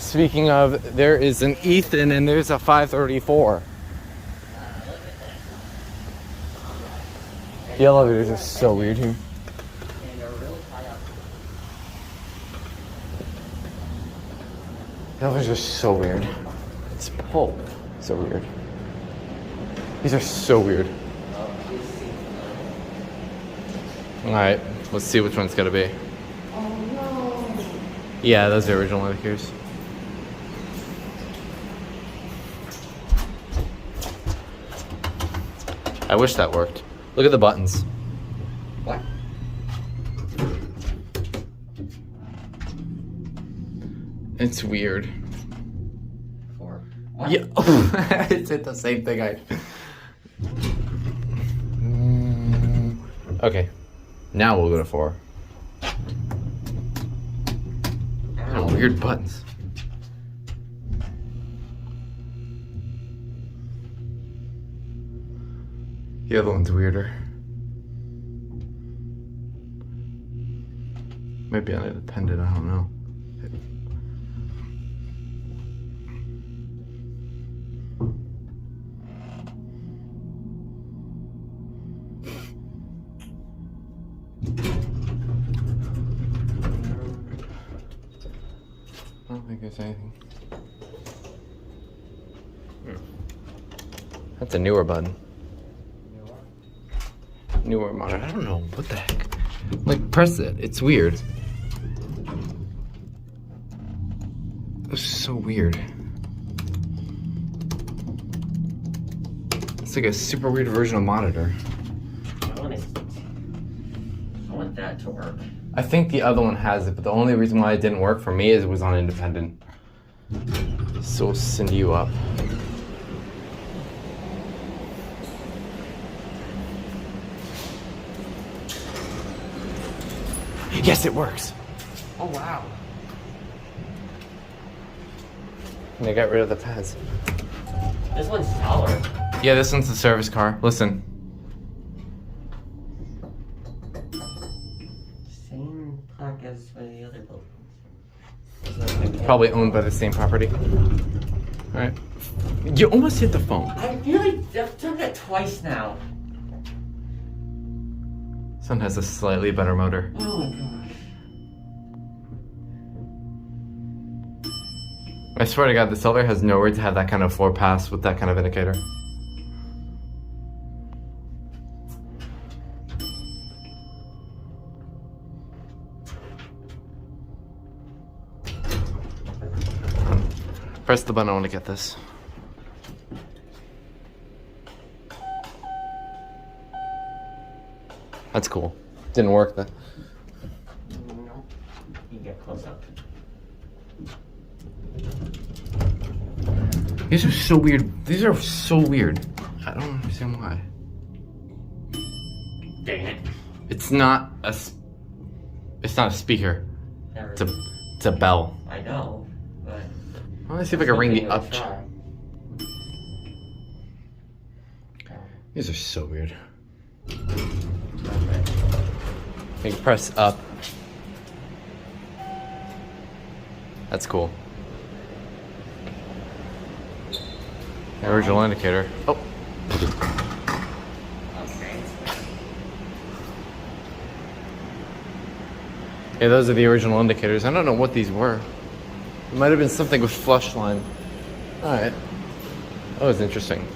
Speaking of, there is an Ethan and there's a 534. The elevators are so weird here. The elevators are so weird. It's pulled. So weird. These are so weird. Alright, let's see which one's gonna be. Oh no. Yeah, those are original indicators. I wish that worked. Look at the buttons. What? It's weird. For what? Yeah, it's the same thing. Okay, now we'll go to 4. Oh, weird buttons. The other one's weirder. Maybe independent, I don't know. I don't think there's anything. That's a newer button. Newer monitor. I don't know. What the heck? Like, press it. It's weird. It's so weird. It's like a super weird version of monitor. I want that to work. I think the other one has it, but the only reason why it didn't work for me is it was on independent. So send you up. Yes, it works. Oh wow. And they got rid of the pads. This one's taller. Yeah, this one's the service car. Listen. Same plaque as one of the other buildings. Probably owned by the same property. Alright. You almost hit the phone. I feel like I've done that twice now. This one has a slightly better motor. Oh my gosh. I swear to God, this elevator has nowhere to have that kind of floor pass with that kind of indicator. Press the button, I want to get this. That's cool. Didn't work though. No. You get close up. These are so weird. These are so weird. I don't understand why. Dang it. It's not a speaker. It's a bell. I know, but Let me see if I can ring the up. try. These are so weird. You can press up. That's cool. The original indicator. Oh. Okay. Yeah, those are the original indicators. I don't know what these were. It might have been something with flush line. Alright. That was interesting.